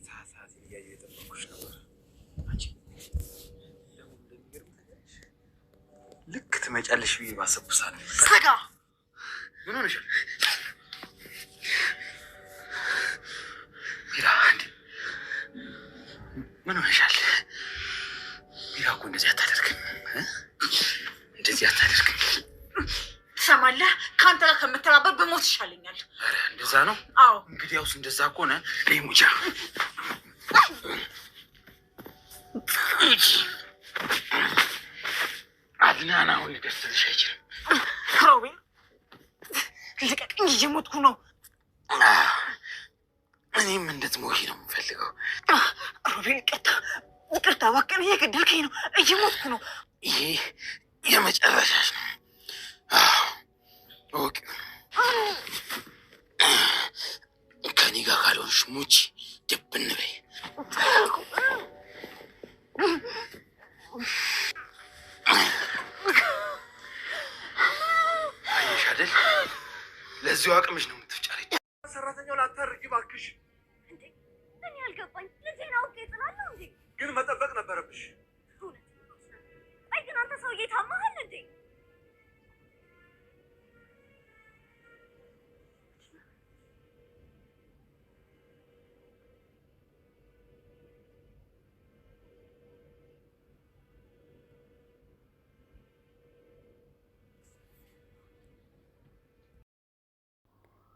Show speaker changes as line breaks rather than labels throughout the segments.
ሰዓት እያየሁ የጠበኩሽ ነበር። አንቺ ደግሞ እንደሚገርም ልክ ትመጫለሽ ብዬ ባሰብኩ ሰዓት
ሰጋ
ምን ሆነሻል? ሚራ ምን ሆነሻል? ሚራ እኮ እንደዚህ አታደርግም፣ እንደዚህ አታደርግም።
ትሰማለህ? ከአንተ ጋር ከምተባበር በሞት ይሻለኛል።
ኧረ እንደዛ ነው?
አዎ።
እንግዲያውስ እንደዛ ከሆነ ነይ ሙጫ። አድናን አሁን ሊደርስልሽ አይችልም።
ሮቤል ልቀቅኝ፣ እየሞትኩ ነው።
እኔም እንድትሞቺ ነው የምፈልገው።
ሮቤል ይቅርታ፣ እባክህን፣ እየገደልከኝ ነው፣ እየሞትኩ ነው።
ይሄ የመጨረሻሽ ነው። ኦኬ፣ ከኔ ጋር ካልሆንሽ ሙቺ፣ ድብን በይ። አየሽ አይደል? ለዚሁ አቅምሽ ነው የምትፍጨረኝ። ሰራተኛው ላታርጊ እባክሽ።
እንዴ እኔ አልገባኝ። ልጄን አውቄ ጥላለሁ እንዴ?
ግን መጠበቅ ነበረብሽ።
አይ ግን አንተ ሰውዬ ታማሃል እንዴ?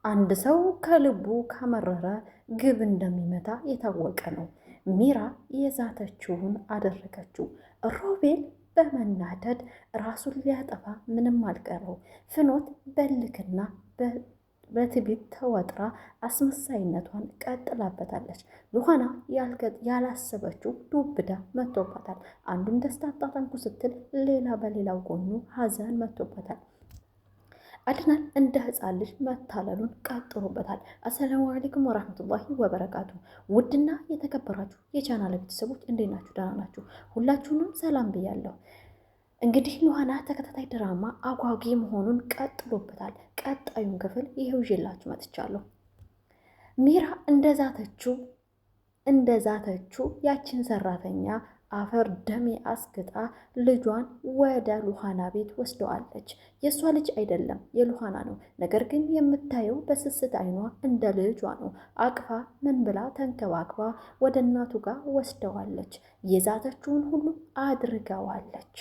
አንድ ሰው ከልቡ ካመረረ ግብ እንደሚመታ የታወቀ ነው። ሚራ የዛተችውን አደረገችው። ሮቤል በመናደድ ራሱን ሊያጠፋ ምንም አልቀረው። ፍኖት በልክና በትዕቢት ተወጥራ አስመሳይነቷን ቀጥላበታለች። ሉሃና ያላሰበችው ዱብዳ መጥቶባታል። አንዱን ደስታ አጣጣምኩ ስትል ሌላ በሌላው ጎኑ ሀዘን መጥቶበታል። አድናን እንደ ህፃን ልጅ መታለሉን ቀጥሎበታል። አሰላሙ አለይኩም ወራህመቱላሂ ወበረካቱ። ውድና የተከበራችሁ የቻናል ቤተሰቦች እንዴት ናችሁ? ደህና ናችሁ? ሁላችሁንም ሰላም ብያለሁ። እንግዲህ ሉሃና ተከታታይ ድራማ አጓጊ መሆኑን ቀጥሎበታል። ቀጣዩን ክፍል ይሄው ይዤላችሁ መጥቻለሁ። ሚራ እንደዛተችው ያችን ሰራተኛ አፈር ደሜ አስግጣ ልጇን ወደ ሉሃና ቤት ወስደዋለች። የእሷ ልጅ አይደለም የሉሃና ነው። ነገር ግን የምታየው በስስት አይኗ እንደ ልጇ ነው። አቅፋ ምን ብላ ተንከባክባ ወደ እናቱ ጋር ወስደዋለች። የዛተችውን ሁሉ አድርገዋለች።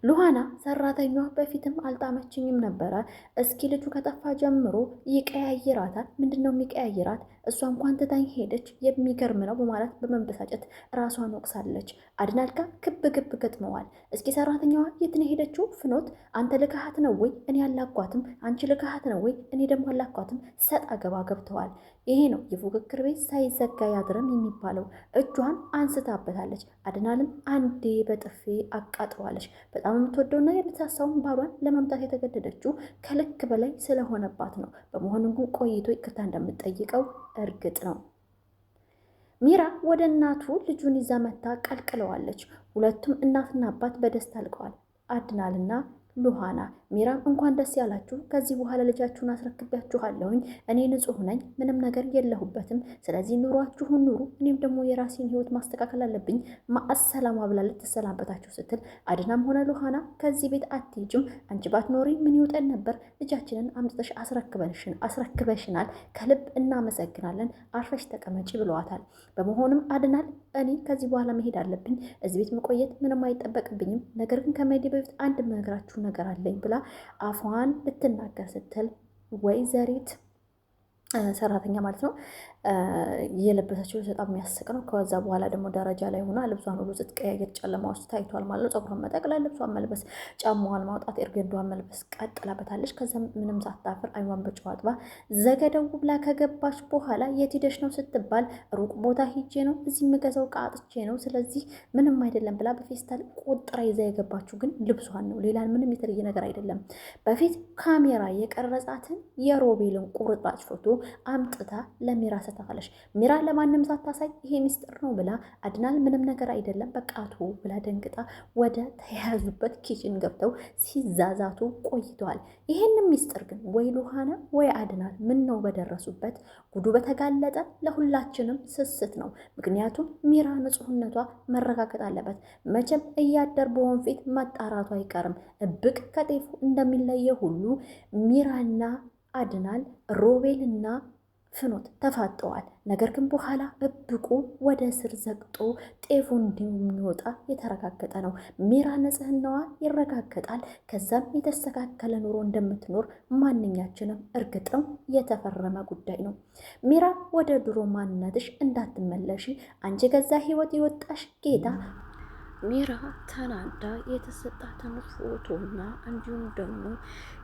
ሉሃና ሰራተኛ በፊትም አልጣመችኝም ነበረ። እስኪ ልጁ ከጠፋ ጀምሮ ይቀያይራታል። ምንድነው የሚቀያይራት? እሷ እንኳን ትታኝ ሄደች፣ የሚገርም ነው በማለት በመበሳጨት ራሷን ወቅሳለች። አድናን ጋር ክብ ግብ ገጥመዋል። እስኪ ሰራተኛዋ የት ነው ሄደችው? ፍኖት አንተ ልካሃት ነው ወይ? እኔ አላኳትም። አንቺ ልካሃት ነው ወይ? እኔ ደግሞ አላኳትም። ሰጥ አገባ ገብተዋል። ይሄ ነው የፉክክር ቤት ሳይዘጋ ያድርም የሚባለው። እጇን አንስታበታለች። አድናንም አንዴ በጥፌ አቃጥዋለች። በጣም የምትወደውና የምትሳሳውን ባሏን ለመምታት የተገደደችው ከልክ በላይ ስለሆነባት ነው። በመሆኑም ግን ቆይቶ ይቅርታ እንደምትጠይቀው እርግጥ ነው። ሚራ ወደ እናቱ ልጁን ይዛ መታ ቀልቅለዋለች። ሁለቱም እናትና አባት በደስታ አልቀዋል። አድናልና ሉሃና ሚራም እንኳን ደስ ያላችሁ፣ ከዚህ በኋላ ልጃችሁን አስረክቢያችኋለሁኝ። እኔ ንጹሕ ነኝ፣ ምንም ነገር የለሁበትም። ስለዚህ ኑሯችሁን ኑሩ፣ እኔም ደግሞ የራሴን ህይወት ማስተካከል አለብኝ። ማአሰላማ ብላ ልትሰናበታችሁ ስትል አድናም ሆነ ሉሃና ከዚህ ቤት አትሄጂም፣ አንቺ ባትኖሪ ምን ይውጠን ነበር? ልጃችንን አምጥተሽ አስረክበሽናል፣ ከልብ እናመሰግናለን፣ አርፈሽ ተቀመጪ ብለዋታል። በመሆኑም አድናል እኔ ከዚህ በኋላ መሄድ አለብኝ፣ እዚህ ቤት መቆየት ምንም አይጠበቅብኝም። ነገር ግን ከመሄዴ በፊት አንድ ነገራችሁ ነገር አለኝ ብላ አፏን ልትናገር ስትል ወይዘሪት ሰራተኛ ማለት ነው የለበሰችው በጣም የሚያስቅ ነው። ከዛ በኋላ ደግሞ ደረጃ ላይ ሆና ልብሷን ሁሉ ስትቀያየር ጨለማ ውስጥ ታይቷል ማለት ነው። ፀጉሯን መጠቅለል፣ ልብሷን መልበስ፣ ጫማዋን ማውጣት፣ ኤርገንዷን መልበስ ቀጥላበታለች። ከዛ ምንም ሳታፍር አይኗን በጨው አጥባ ዘገደው ብላ ከገባች በኋላ የት ሄደሽ ነው ስትባል ሩቅ ቦታ ሂጄ ነው፣ እዚህ የምገዛው ዕቃ አጥቼ ነው፣ ስለዚህ ምንም አይደለም ብላ በፌስታል ቆጥራ ይዛ የገባችው ግን ልብሷን ነው። ሌላ ምንም የተለየ ነገር አይደለም። በፊት ካሜራ የቀረጻትን የሮቤልን ቁርጥራጭ ፎቶ አምጥታ ለሚራ ሰታለች። ሚራ ለማንም ሳታሳይ ይሄ ሚስጥር ነው ብላ አድናል ምንም ነገር አይደለም በቃቱ ብላ ደንግጣ ወደ ተያያዙበት ኪችን ገብተው ሲዛዛቱ ቆይተዋል። ይሄንን ሚስጥር ግን ወይ ሉሃና ወይ አድናል ምን ነው በደረሱበት ጉዱ በተጋለጠ ለሁላችንም ስስት ነው። ምክንያቱም ሚራ ንጹህነቷ መረጋገጥ አለበት። መቼም እያደር በወንፊት መጣራቱ አይቀርም። እብቅ ከጤፉ እንደሚለየ ሁሉ ሚራና አድናል ሮቤልና ፍኖት ተፋጠዋል። ነገር ግን በኋላ እብቁ ወደ ስር ዘግጦ ጤፉ እንደሚወጣ የተረጋገጠ ነው። ሚራ ንጽህናዋ ይረጋገጣል። ከዛም የተስተካከለ ኑሮ እንደምትኖር ማንኛችንም እርግጥ ነው የተፈረመ ጉዳይ ነው። ሚራ ወደ ድሮ ማንነትሽ እንዳትመለሺ አንቺ ገዛ ህይወት የወጣሽ ጌታ። ሚራ ተናዳ የተሰጣትን ፎቶና እንዲሁም ደግሞ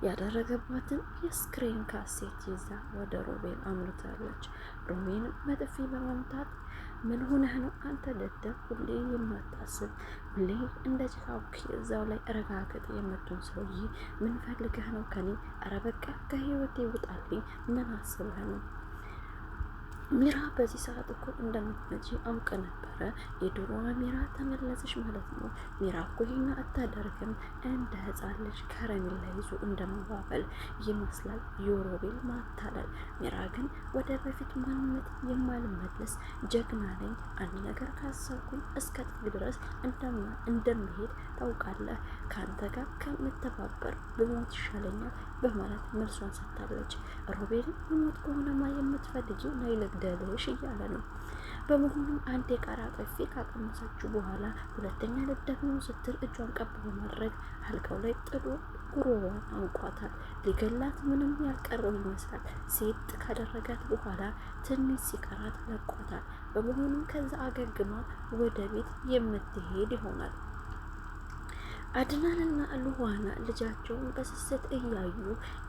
ያደረገባትን የስክሪን ካሴት ይዛ ወደ ሮቤል አምርታለች። ሮቤል በጥፊ በመምታት ምን ሆነህ ነው አንተ ደደብ፣ ሁሌ የማታስብ ሁሌ እንደ ጭቃውክ እዛው ላይ ረጋገጥ የምትሆን ሰውዬ ምን ፈልገህ ነው ከኔ? ኧረ በቃ ከህይወቴ ውጣልኝ። ምን አስበህ ነው? ሚራ በዚህ ሰዓት እኮ እንደምትመጪ አውቅ ነበረ። የድሮዋ ሚራ ተመለሰሽ ማለት ነው። ሚራ እኮ ይሄን አታደርግም። እንደ ህፃን ልጅ ከረሜላ ይዞ እንደመባበል ይመስላል የሮቤል ማታለል። ሚራ ግን ወደ በፊት ማንነት የማልመለስ ጀግና ነኝ። አንድ ነገር ካሰብኩኝ እስከ ጥግ ድረስ እንደምሄድ ታውቃለህ። ከአንተ ጋር ከምተባበር ብሞት ይሻለኛል በማለት መልሷን ሰጥታለች። ሮቤል ብሞት ከሆነማ የምትፈልጊው ናይ ልግደልሽ እያለ ነው። በመሆኑም አንድ የቃራ ጥፊ ካቀመሰችው በኋላ ሁለተኛ ልትደግሞ ስትል እጇን ቀብ በማድረግ አልጋው ላይ ጥሎ ጉሮሯን አንቋታል። ሊገላት ምንም ያልቀረው ይመስላል። ሴት ካደረጋት በኋላ ትንሽ ሲቀራት ለቋታል። በመሆኑም ከዛ አገግማ ወደ ቤት የምትሄድ ይሆናል። አድናልና ሉሃና ልጃቸውን በስስት እያዩ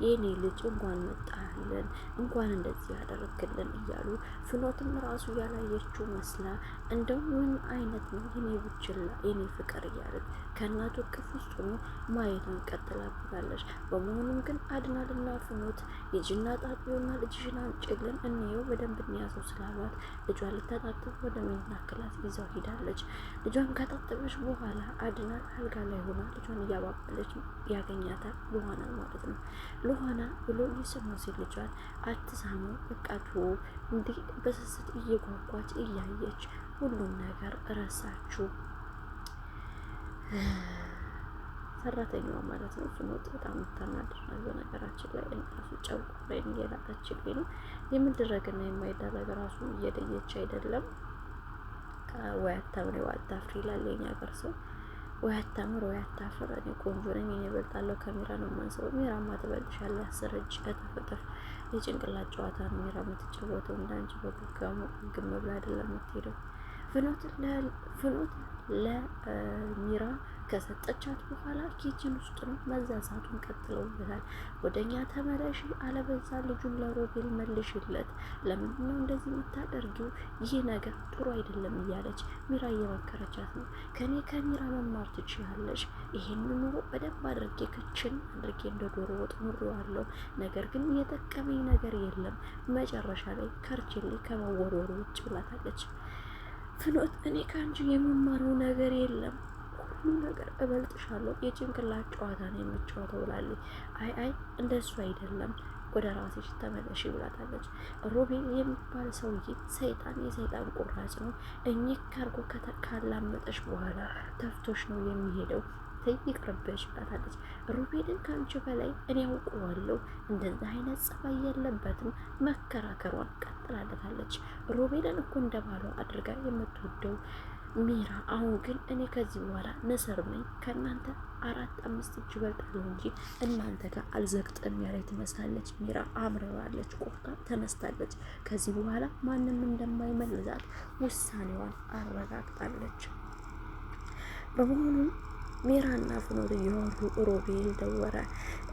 የኔ ልጅ እንኳን መጣልን፣ እንኳን እንደዚህ ያደረግልን እያሉ ፍኖትም ራሱ ያላየችው መስላ እንደው ምን አይነት ነው የኔ ብችላ የኔ ፍቅር እያለች ከእናቱ እቅፍ ውስጥ ሆኖ ማየቷን ቀጥላበታለች። በመሆኑም ግን አድናልና ፍኖት የጅና ጣቢውና ልጅሽን አንጭልን እንየው በደንብ እንያዘው ስላሏት ልጇን ልታጣጥብ ወደ መኝታ ክላስ ይዘው ሄዳለች። ልጇን ካጣጠበች በኋላ አድናል አልጋ ላይ ሆና ልጇን እያባበለች ያገኛታል። ሉሃና ማለት ነው። ሉሃና ብሎ ይስሙ ሲል ልጇን አትሳሙ በቃቱ እንዲህ በስስት እየጓጓች እያየች ሁሉም ነገር ረሳችሁ። ሰራተኛዋ ማለት ነው ፍኖት በጣም ታናድራለች። በነገራችን ላይ ራሱ ጨጓራዬን እየላጠችልኝ ነው። የምንደረግና የማይደረግ ራሱ እየለየች አይደለም። ወይ አታምር ወይ አታፍር ይላል የኛ ሀገር ሰው። ወይ አታምር ወይ አታፍር። እኔ ቆንጆ ነኝ፣ እኔ እበልጣለሁ ከሚራ ነው የማንሰበው። ሚራማ ትበልጥሻለች። አስረጅ እጥፍ የጭንቅላት ጨዋታ ነው ሚራ የምትጫወተው። እንዳንቺ በጉጋሙ ግም ብላ አይደለም የምትሄደው። ፍኖት ለሚራ ከሰጠቻት በኋላ ኪችን ውስጥ ነው መዛዛቱን ቀጥለውበታል። ወደኛ ተመለሽ አለበዛ ልጁን ለሮቤል መልሽለት፣ ለምንድን ነው እንደዚህ የምታደርጊው? ይህ ነገር ጥሩ አይደለም እያለች ሚራ እየመከረቻት ነው። ከሚራ መማር ትችያለሽ። ይሄን ኑሮ በደንብ አድርጌ ክችን አድርጌ እንደ ዶሮ ወጥ ኑሬዋለሁ። ነገር ግን የጠቀመኝ ነገር የለም። መጨረሻ ላይ ከርችሌ ከመወርወሩ ውጭ ብላታለች። ፍኖት እኔ ከአንቺ የምማረው ነገር የለም፣ ሁሉ ነገር እበልጥሻለሁ፣ የጭንቅላት ጨዋታ ነው የምጫወተው ብላለች። አይ እንደሱ አይደለም፣ ወደ ራስሽ ተመለሽ ብላታለች። ሮቤል የሚባል ሰውዬ ሰይጣን የሰይጣን ቁራጭ ነው። እኚህ ካርጎ ካላመጠሽ በኋላ ተፍቶሽ ነው የሚሄደው፣ ይቅርብሽ ብላታለች። ሮቤልን ከአንቺ በላይ እኔ ያውቀዋለሁ፣ እንደዛ አይነት ጸባይ የለበትም። መከራከሯን ቀጥላለታለች። ሮቤልን እኮ እንደባሏ አድርጋ የምትወደው ሚራ አሁን ግን እኔ ከዚህ በኋላ ንስር ነኝ፣ ከእናንተ 4-5 እጅ በልጣለሁ እንጂ እናንተ ጋር አልዘግጥም ያለ ትመስላለች። ሚራ አምርራለች፣ ቆርጣ ተነስታለች። ከዚህ በኋላ ማንም እንደማይመልሳት ውሳኔዋን አረጋግጣለች። በመሆኑም ሚራና ፍኖት እየወሩ ሮቤል ደወለ።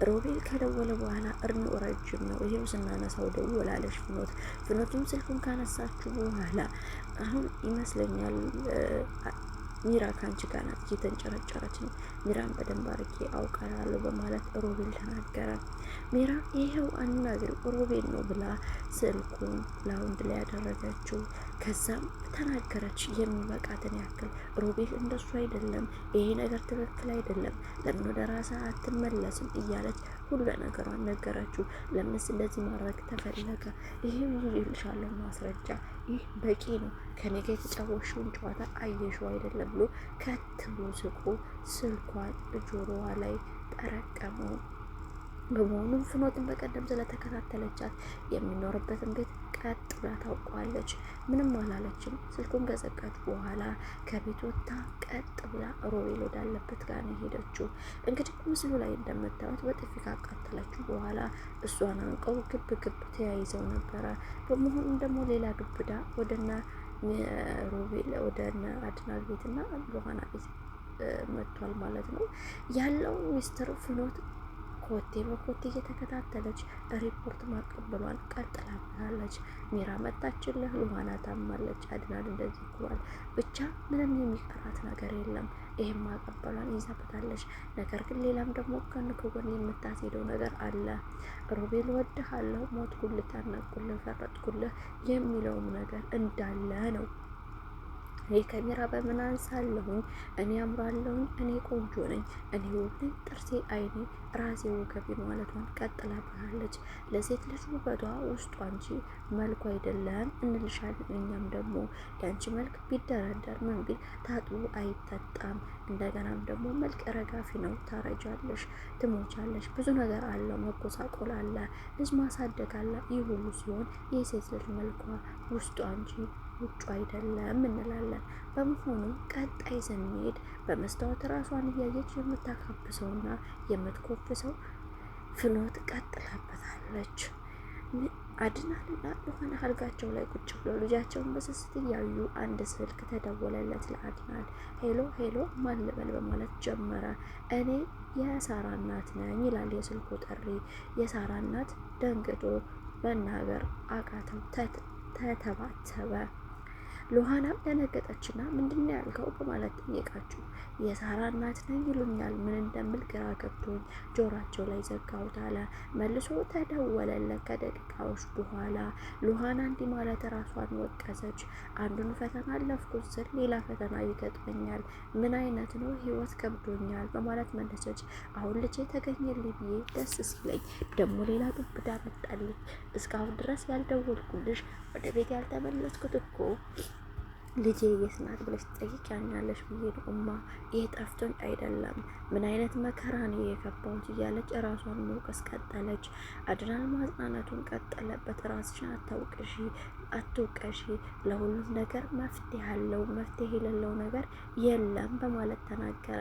ሮቤል ከደወለ በኋላ እድሜው ረጅም ነው፣ ይሄው ስናነሳው ደወላለች ፍኖትም ስልኩን ካነሳችሁ በኋላ አሁን ይመስለኛል ሚራ ከአንቺ ጋር ናት እየተንጨረጨረች ነው። ሚራን በደንብ አድርጌ አውቃለሁ በማለት ሮቤል ተናገረ። ሚራ ይሄው አናግሪው ሮቤል ነው ብላ ስልኩን ላውንድ ላይ ያደረገችው። ከዛም ተናገረች የሚበቃትን ያክል። ሮቤል እንደሱ አይደለም፣ ይሄ ነገር ትክክል አይደለም፣ ለምን ወደ ራሳ አትመለስም እያለች ሁሉ ነገሯን ነገረችው። ለምንስ እንደዚህ ማድረግ ተፈለገ? ይሄ ይልሻለሁ ማስረጃ፣ ይህ በቂ ነው። ከኔ ጋር የተጫወሽውን ጨዋታ አየሽው አይደለም ብሎ ከትሎ ስቆ ስልኳን ጆሮዋ ላይ ጠረቀመው። በመሆኑም ፍኖትን በቀደም ስለተከታተለቻት የሚኖርበትን ቤት ቀጥ ብላ ታውቋለች። ምንም አላለችም። ስልኩን ከዘጋች በኋላ ከቤት ወጥታ ቀጥ ብላ ሮቤል ወዳለበት ጋር ነው ሄደችው። እንግዲህ ምስሉ ላይ እንደምታዩት በጥፊ ካቃጠለችው በኋላ እሷን አንቀው ግብ ግብ ተያይዘው ነበረ። በመሆኑም ደግሞ ሌላ ዱብዳ ወደና ሮቤል ወደና አድናል ቤትና ሉሃና ቤት መጥቷል ማለት ነው። ያለው ሚስተር ፍኖት ኮቴ በኮቴ እየተከታተለች ሪፖርት ማቀበሏን ቀጥላበታለች። ሚራ መጣችልህ፣ ሉሃና ታማለች፣ አድናል እንደዚህ ብሏል። ብቻ ምንም የሚቀራት ነገር የለም። ይህም ማቀበሏን ይዛበታለች። ነገር ግን ሌላም ደግሞ ከን ከጎን የምታስሄደው ነገር አለ። ሮቤል ወድሃለሁ፣ ሞትኩልህ፣ ታነቅኩልህ፣ ፈረጥኩልህ የሚለውም ነገር እንዳለ ነው። ይህ ከሚራ በምን አንሳለሁኝ? እኔ አምራለሁኝ፣ እኔ ቆንጆ ነኝ፣ እኔ ውብ ነኝ፣ ጥርሴ፣ አይኔ፣ ራሴ፣ ወገቤ ማለቷን ቀጥላብሃለች። ለሴት ልጅ ውበቷ ውስጧ እንጂ መልኩ አይደለም እንልሻለን። እኛም ደግሞ የአንቺ መልክ ቢደረደር ምን ቢል ታጥቦ አይጠጣም። እንደገናም ደግሞ መልክ ረጋፊ ነው። ታረጃለሽ፣ ትሞቻለሽ፣ ብዙ ነገር አለ፣ መጎሳቆል አለ፣ ልጅ ማሳደግ አለ። ይህ ሁሉ ሲሆን የሴት ልጅ መልኳ ውስጧ እንጂ ውጩ አይደለም እንላለን። በመሆኑም ቀጣይ ስንሄድ በመስታወት ራሷን እያየች የምታካብሰውና የምትኮፍሰው ፍኖት ቀጥላበታለች። አድናልና ሉሃና አልጋቸው ላይ ቁጭ ብለው ልጃቸውን በስስት እያዩ አንድ ስልክ ተደወለለት ለአድናል። ሄሎ ሄሎ ማን ልበል በማለት ጀመረ። እኔ የሳራ እናት ነኝ ይላል የስልኩ ጥሪ። የሳራ እናት ደንግጦ መናገር አቃተው፣ ተተባተበ። ሉሃናም ደነገጠችና ምንድነው ያልከው በማለት ጠየቃችሁ። የሳራ እናት ነኝ ይሉኛል፣ ምን እንደምል ግራ ገብቶኝ ጆሯቸው ላይ ዘጋሁት አለ። መልሶ ተደወለለት ከደቂቃዎች በኋላ። ሉሃና እንዲህ ማለት ራሷን ወቀሰች። አንዱን ፈተና አለፍኩት ስል ሌላ ፈተና ይገጥመኛል፣ ምን አይነት ነው ህይወት ከብዶኛል በማለት መለሰች። አሁን ልጄ ተገኘልኝ ብዬ ደስ ሲለኝ ደግሞ ሌላ ዱብዳ መጣልኝ። እስካሁን ድረስ ያልደወልኩልሽ ወደ ቤት ያልተመለስኩት እኮ ልጄ የት ናት ብለሽ ትጠይቂያኛለሽ ብዬ ነው እማ። ይሄ ጠፍቶኝ አይደለም፣ ምን አይነት መከራ ነው የገባሁት እያለች ራሷን መውቀስ ቀጠለች። አድናል ማጽናናቱን ቀጠለበት። ራስሽን አትውቀሺ፣ ለሁሉም ነገር መፍትሄ አለው፣ መፍትሄ የሌለው ነገር የለም በማለት ተናገረ።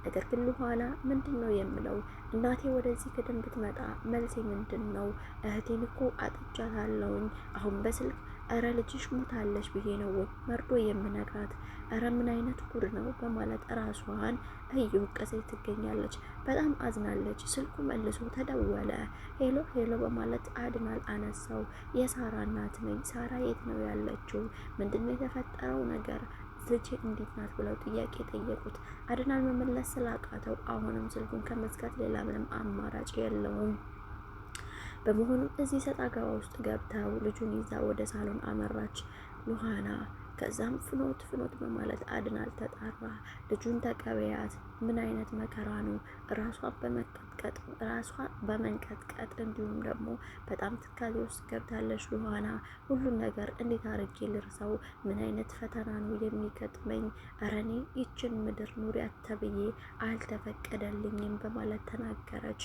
ነገር ግን ሉሃና ምንድን ነው የምለው? እናቴ ወደዚህ ክድን ብትመጣ መልሴ ምንድን ነው? እህቴን እኮ አጥቻታለሁኝ። አሁን በስልክ እረ ልጅሽ ሞታለች ብዬ ነው ወይ መርዶ የምነግራት? እረ ምን አይነት ጉድ ነው በማለት ራሷን እየወቀሰች ትገኛለች። በጣም አዝናለች። ስልኩ መልሶ ተደወለ። ሄሎ ሄሎ በማለት አድናል አነሳው። የሳራ እናት ነኝ። ሳራ የት ነው ያለችው? ምንድነው የተፈጠረው ነገር? ልጄ እንዴት ናት ብለው ጥያቄ ጠየቁት። አድናል መመለስ ስላቃተው አሁንም ስልኩን ከመዝጋት ሌላ ምንም አማራጭ የለውም። በመሆኑም እዚህ ሰጣ ገባ ውስጥ ገብተው ልጁን ይዛ ወደ ሳሎን አመራች ሉሃና። ከዛም ፍኖት በማለት አድናል ተጣራ። ልጁን ተቀበያት። ምን አይነት መከራ ነው? ራሷ በመንቀጥቀጥ እንዲሁም ደግሞ በጣም ትካዜ ውስጥ ገብታለች ሉሃና። ሁሉን ነገር እንዴት አርጌ ልርሰው? ምን አይነት ፈተና ነው የሚገጥመኝ? እረ እኔ ይችን ምድር ኑሪያት ተብዬ አልተፈቀደልኝም በማለት ተናገረች።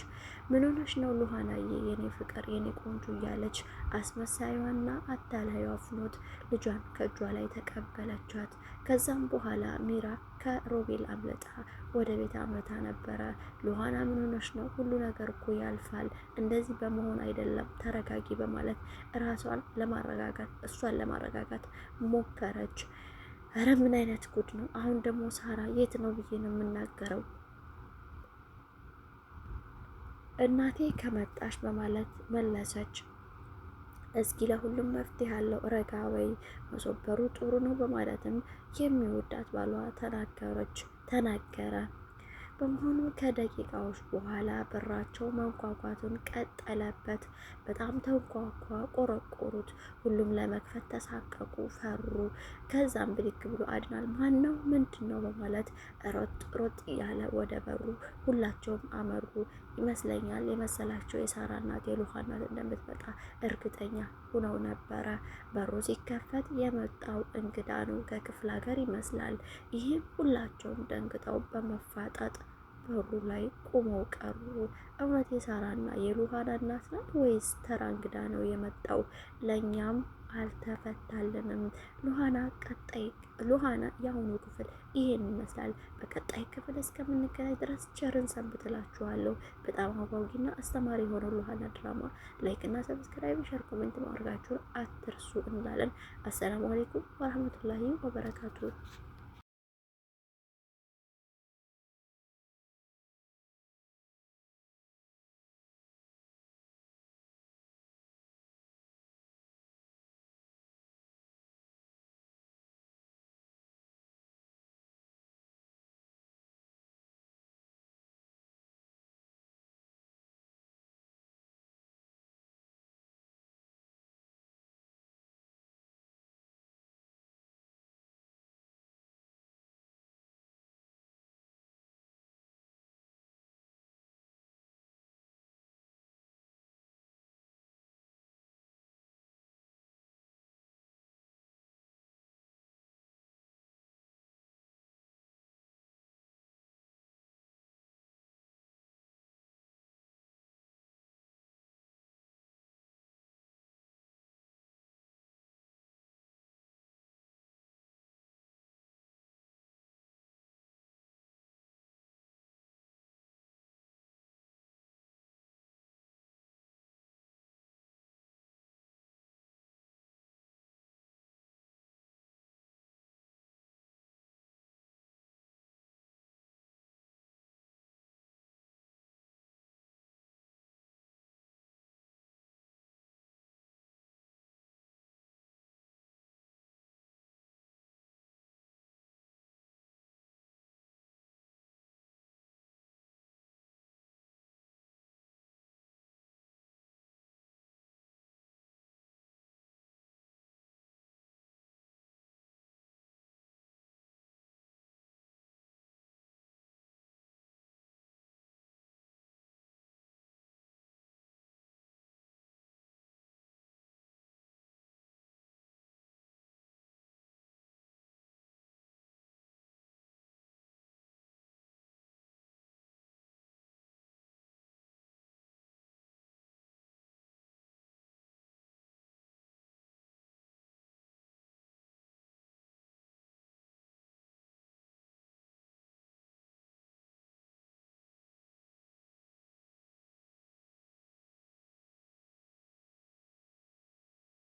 ምን ሆነሽ ነው ሉሃናዬ፣ የኔ ፍቅር፣ የኔ ቆንጆ እያለች አስመሳዩዋና አታላዩዋ ፍኖት ልጇን ከእጇ ላይ ተቀበለቻት። ከዛም በኋላ ሚራ ከሮቤል አምልጣ ወደ ቤት አምርታ ነበረ። ሉሃና ምን ሆነሽ ነው? ሁሉ ነገር እኮ ያልፋል፣ እንደዚህ በመሆን አይደለም፣ ተረጋጊ በማለት እሷን ለማረጋጋት ሞከረች። እረ ምን አይነት ጉድ ነው! አሁን ደግሞ ሳራ የት ነው ብዬ ነው የምናገረው? እናቴ ከመጣሽ በማለት መለሰች። እስኪ ለሁሉም መፍትሄ ያለው ረጋ በይ፣ መሶበሩ ጥሩ ነው በማለትም የሚወዳት ባሏ ተናገረ። በመሆኑ ከደቂቃዎች በኋላ በራቸው መንኳኳቱን ቀጠለበት። በጣም ተንኳኳ፣ ቆረቆሩት። ሁሉም ለመክፈት ተሳቀቁ፣ ፈሩ። ከዛም ብድግ ብሎ አድናል ማን ነው ምንድን ነው በማለት ሮጥ ሮጥ እያለ ወደ በሩ ሁላቸውም አመሩ። ይመስለኛል የመሰላቸው የሳራ እናት የሉሃ እናት እንደምትመጣ እርግጠኛ ሁነው ነበረ። በሩ ሲከፈት የመጣው እንግዳ ነው፣ ከክፍለ ሀገር ይመስላል። ይህም ሁላቸውም ደንግጠው በመፋጠጥ በሩ ላይ ቆመው ቀሩ። እውነት የሳራና የሉሃና እናት ናት ወይስ ተራ እንግዳ ነው የመጣው? ለእኛም አልተፈታልንም። ሉሃና የአሁኑ ክፍል ይሄን ይመስላል። በቀጣይ ክፍል እስከምንገናኝ ድረስ ቸርን ሰንብትላችኋለሁ። በጣም አጓጊና አስተማሪ የሆነው ሉሃና ድራማ ላይክና ሰብስክራይብ፣ ሸር፣ ኮሜንት ማድረጋችሁን አትርሱ እንላለን። አሰላሙ አለይኩም ወረህመቱላሂ ወበረካቱ።